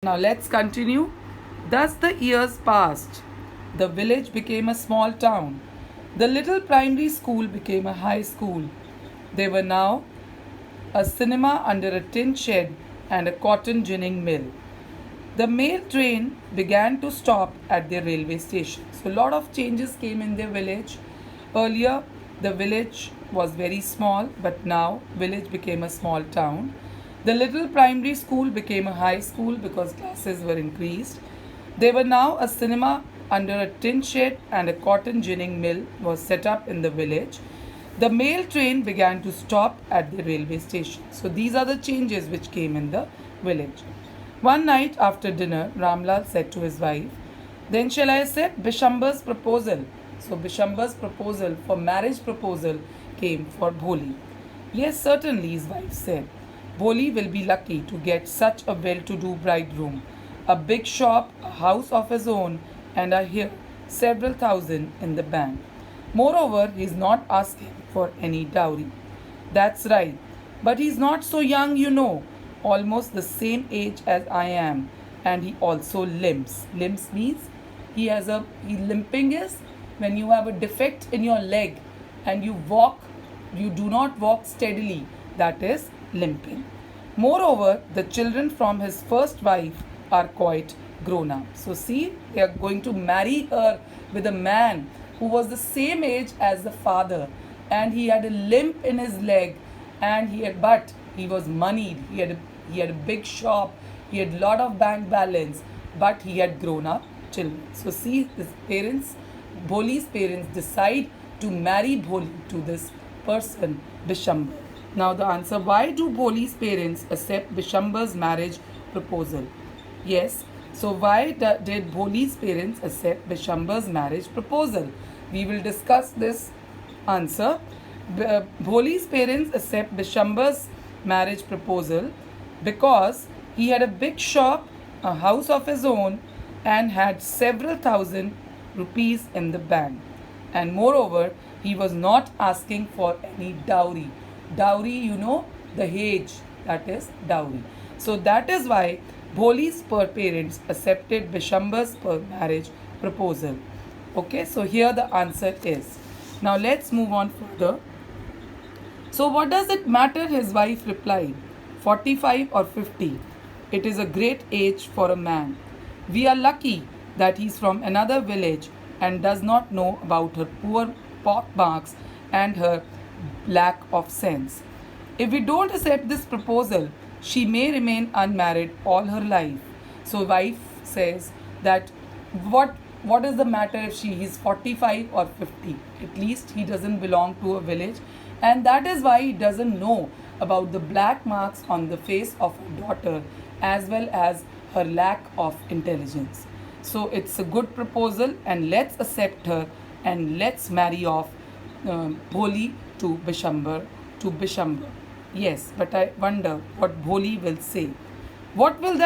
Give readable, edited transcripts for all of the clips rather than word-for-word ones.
Now let's continue. Thus the years passed. The village became a small town. The little primary school became a high school. There were now a cinema under a tin shed and a cotton ginning mill. The mail train began to stop at the railway station. So a lot of changes came in the village. Earlier the village was very small, but now village became a small town. The little primary school became a high school because classes were increased. There were now a cinema under a tin shed and a cotton ginning mill was set up in the village. The mail train began to stop at the railway station. So these are the changes which came in the village. One night after dinner, Ramlal said to his wife, "Then shall I accept Bishambar's proposal?" So Bishambar's proposal for marriage proposal came for Bholi. "Yes, certainly," his wife said. "Bholi will be lucky to get such a well-to-do bridegroom. A big shop, a house of his own, and I hear several thousand in the bank. Moreover, he is not asking for any dowry." "That's right. But he's not so young, you know. Almost the same age as I am. And he also limps." Limps means limping is when you have a defect in your leg and you do not walk steadily. That is limping. "Moreover, the children from his first wife are quite grown up." So see, they are going to marry her with a man who was the same age as the father, and he had a limp in his leg, but he was moneyed. He had a big shop, he had a lot of bank balance, but he had grown up children. So see, Bholi's parents decide to marry Bholi to this person, Bishambar. Now the answer, why do Bholi's parents accept Bishambar's marriage proposal? Yes, so why did Bholi's parents accept Bishambar's marriage proposal? We will discuss this answer. Bholi's parents accept Bishambar's marriage proposal because he had a big shop, a house of his own, and had several thousand rupees in the bank. And moreover, he was not asking for any dowry. Dowry, you know, the Dahej, that is dowry. So that is why Bholi's parents accepted Bishambar's marriage proposal. Okay, so here the answer is. Now let's move on further. "So what does it matter?" his wife replied. 45 or 50. It is a great age for a man. We are lucky that he's from another village and does not know about her poor pockmarks and her lack of sense. If we don't accept this proposal, she may remain unmarried all her life." So wife says that what is the matter if she is 45 or 50? At least he doesn't belong to a village, and that is why he doesn't know about the black marks on the face of her daughter as well as her lack of intelligence. So it's a good proposal, and let's accept her and let's marry off Bholi to Bishambar. Yes, but I wonder what Bholi will say. What will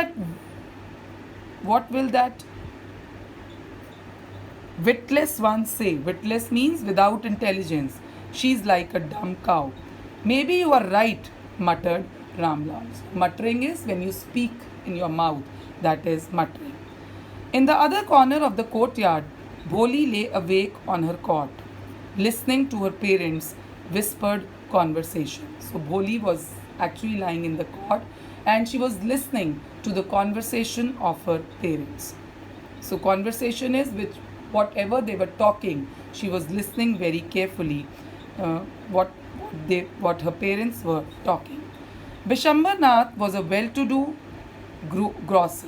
that witless one say? Witless means without intelligence. She's like a dumb cow. "Maybe you are right," muttered Ramlal. Muttering is when you speak in your mouth. That is muttering. In the other corner of the courtyard, Bholi lay awake on her cot, listening to her parents' whispered conversation. So Bholi was actually lying in the cot and she was listening to the conversation of her parents. So conversation is with whatever they were talking, she was listening very carefully what her parents were talking. Bishambar Nath was a well-to-do grocer.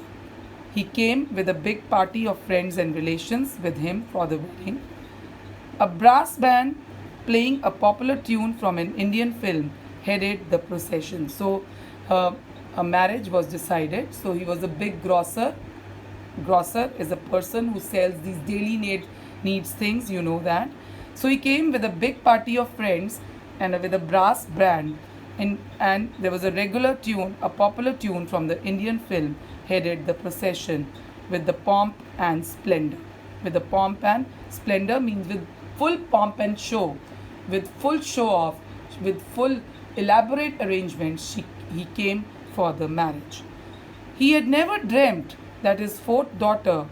He came with a big party of friends and relations with him for the wedding. A brass band playing a popular tune from an Indian film headed the procession. So a marriage was decided. So he was a big grocer. Grocer is a person who sells these daily needs things, you know that. So he came with a big party of friends and with a brass band, and there was a regular tune, a popular tune from the Indian film headed the procession with the pomp and splendor. With the pomp and splendor means with full pomp and show, with full show off, with full elaborate arrangements, he came for the marriage. He had never dreamt that his fourth daughter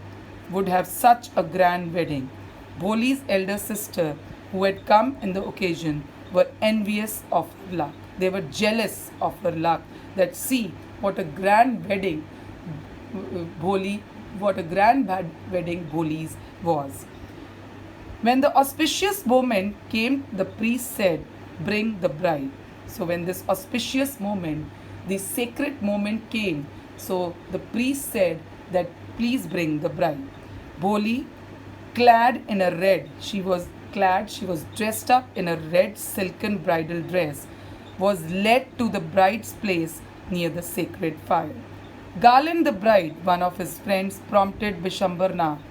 would have such a grand wedding. Bholi's elder sister, who had come in the occasion, were envious of her luck. They were jealous of her luck. That see what a grand wedding Bholi, what a grand wedding Bholi's was. When the auspicious moment came, the priest said, "Bring the bride." So, when this auspicious moment, the sacred moment came, so the priest said that, "Please bring the bride." Bholi, clad in a red, she was dressed up in a red silken bridal dress, was led to the bride's place near the sacred fire. "Garland the bride," one of his friends prompted Bishambarnath.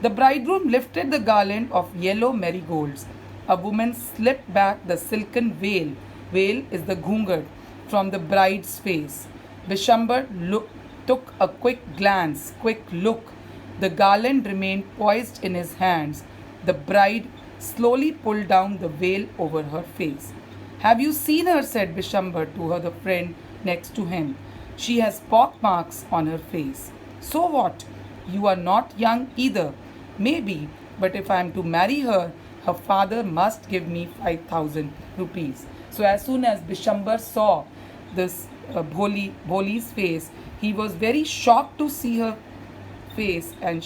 The bridegroom lifted the garland of yellow marigolds. A woman slipped back the silken veil. Veil is the ghungat from the bride's face. Bishambar took a quick look. The garland remained poised in his hands. The bride slowly pulled down the veil over her face. "Have you seen her?" said Bishambar to her, the friend next to him. "She has pock marks on her face." "So what? You are not young either." "Maybe, but if I am to marry her, her father must give me 5,000 rupees. So as soon as Bishambar saw this Bholi's face, he was very shocked to see her face, and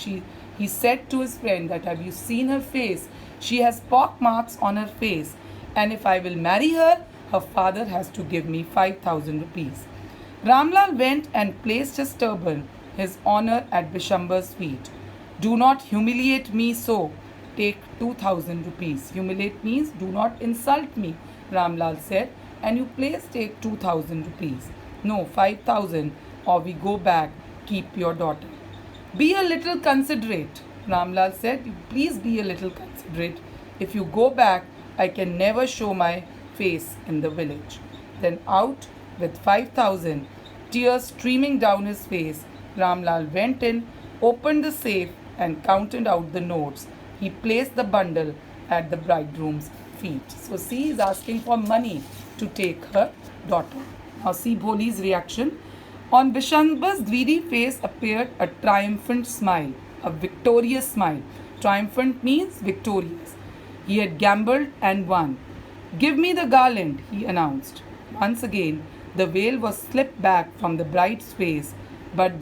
he said to his friend that, "Have you seen her face? She has pock marks on her face, and if I will marry her, her father has to give me 5,000 rupees." Ramlal went and placed his turban, his honor, at Bishambar's feet. "Do not humiliate me so. Take 2,000 rupees. Humiliate means do not insult me," Ramlal said, "and you please take 2,000 rupees. No, 5,000, or we go back. Keep your daughter." "Be a little considerate," Ramlal said. "Please be a little considerate. If you go back, I can never show my face in the village." Then out with 5,000, tears streaming down his face, Ramlal went in, opened the safe, and counted out the notes. He placed the bundle at the bridegroom's feet. So see, he is asking for money to take her daughter. Now see Bholi's reaction. On Bishambar's greedy face appeared a triumphant smile, a victorious smile. Triumphant means victorious. He had gambled and won. "Give me the garland," he announced. Once again, the veil was slipped back from the bride's face, but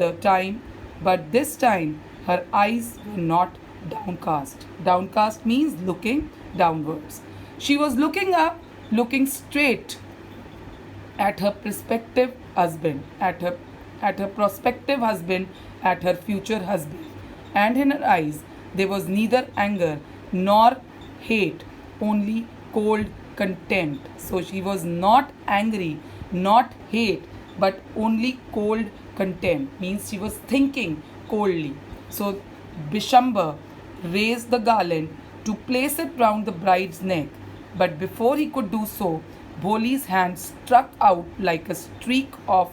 this time her eyes were not downcast. Downcast means looking downwards. She was looking up, looking straight at her prospective husband, at her future husband. And in her eyes there was neither anger nor hate, only cold contempt. So she was not angry, not hate, but only cold contempt. Means she was thinking coldly. So Bishambar raised the garland to place it round the bride's neck. But before he could do so, Bholi's hand struck out like a streak of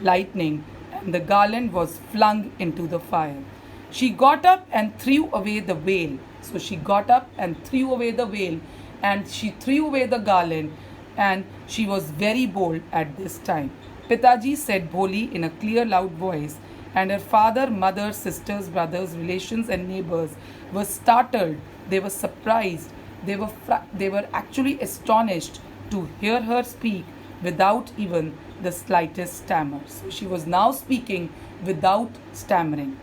lightning, and the garland was flung into the fire. She got up and threw away the veil. So she got up and threw away the veil, and she threw away the garland, and she was very bold at this time. "Pitaji," said Bholi in a clear, loud voice, and her father, mother, sisters, brothers, relations, and neighbors were startled. They were surprised. They were actually astonished to hear her speak without even the slightest stammer. So she was now speaking without stammering.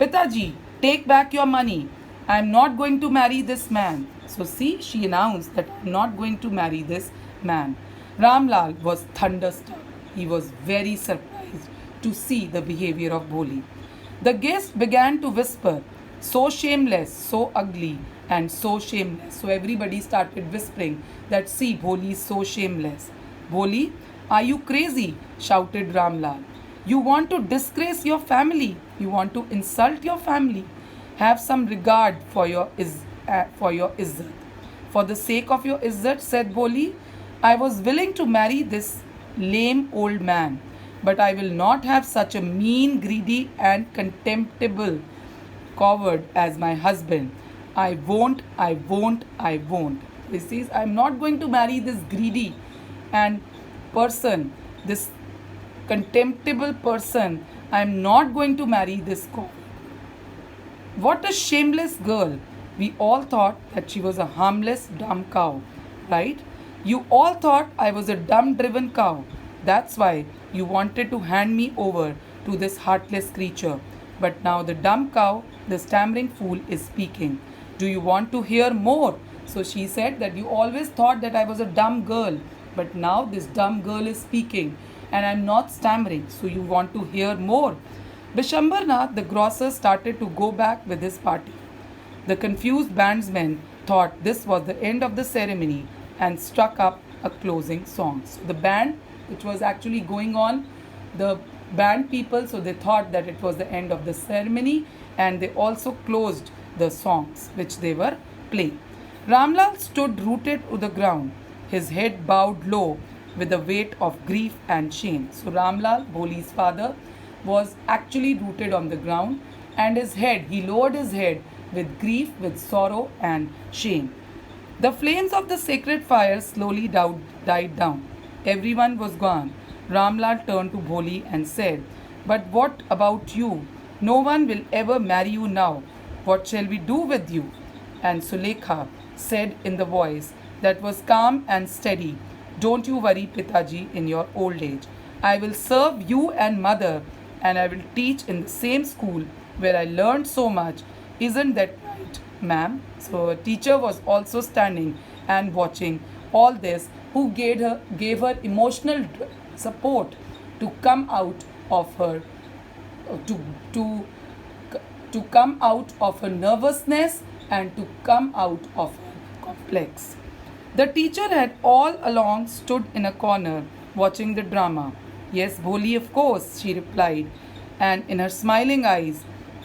"Pitaji, take back your money. I am not going to marry this man." So see, she announced that I am not going to marry this man. Ramlal was thunderstruck. He was very surprised to see the behavior of Bholi. The guests began to whisper, "So shameless, so ugly, and so shameless." So everybody started whispering that, "See, Bholi is so shameless." "Bholi, are you crazy?" shouted Ramlal. "You want to disgrace your family. You want to insult your family. Have some regard for your izzat." "For the sake of your izzat," said Bholi, "I was willing to marry this lame old man, but I will not have such a mean, greedy, and contemptible coward as my husband. I won't. He says, "I'm not going to marry this greedy and person, this contemptible person. I am not going to marry this cow. What a shameless girl. We all thought that she was a harmless, dumb cow, right? You all thought I was a dumb driven cow. That's why you wanted to hand me over to this heartless creature. But now the dumb cow, the stammering fool, is speaking. Do you want to hear more? So she said that you always thought that I was a dumb girl, but now this dumb girl is speaking and I'm not stammering. So you want to hear more? Bishambarnath, the grocer, started to go back with his party. The confused bandsmen thought this was the end of the ceremony and struck up a closing song. So the band, which was actually going on, the band people, so they thought that it was the end of the ceremony, and they also closed the songs which they were playing. Ramlal stood rooted to the ground, his head bowed low with the weight of grief and shame. So Ramlal, Bholi's father, was actually rooted on the ground, and his head, he lowered his head with grief, with sorrow and shame. The flames of the sacred fire slowly died down. Everyone was gone. Ramlal turned to Bholi and said, "But what about you? No one will ever marry you now. What shall we do with you?" And Sulekha said in the voice that was calm and steady, "Don't you worry, Pitaji, in your old age. I will serve you and mother, and I will teach in the same school where I learned so much. Isn't that right, ma'am?" So a teacher was also standing and watching all this, who gave her emotional support to come out of her to to to come out of her nervousness and to come out of her complex. The teacher had all along stood in a corner watching the drama. "Yes, Bholi, of course," she replied, and in her smiling eyes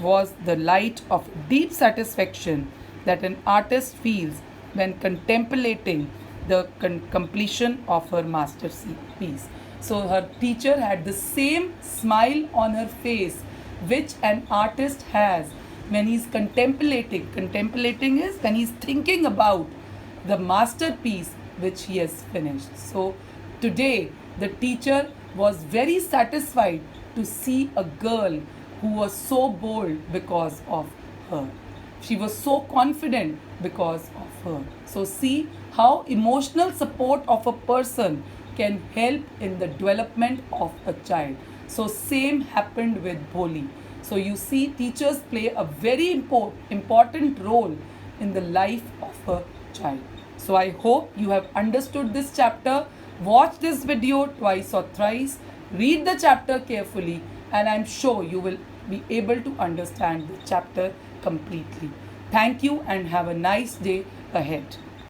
was the light of deep satisfaction that an artist feels when contemplating the completion of her masterpiece. So her teacher had the same smile on her face which an artist has when he's contemplating. Contemplating is when he's thinking about the masterpiece which he has finished. So today the teacher was very satisfied to see a girl who was so bold because of her. She was so confident because of her. So see how emotional support of a person can help in the development of a child. So same happened with Bholi. So you see, teachers play a very important role in the life of a child. So I hope you have understood this chapter. Watch this video twice or thrice. Read the chapter carefully, and I'm sure you will be able to understand the chapter completely. Thank you and have a nice day ahead.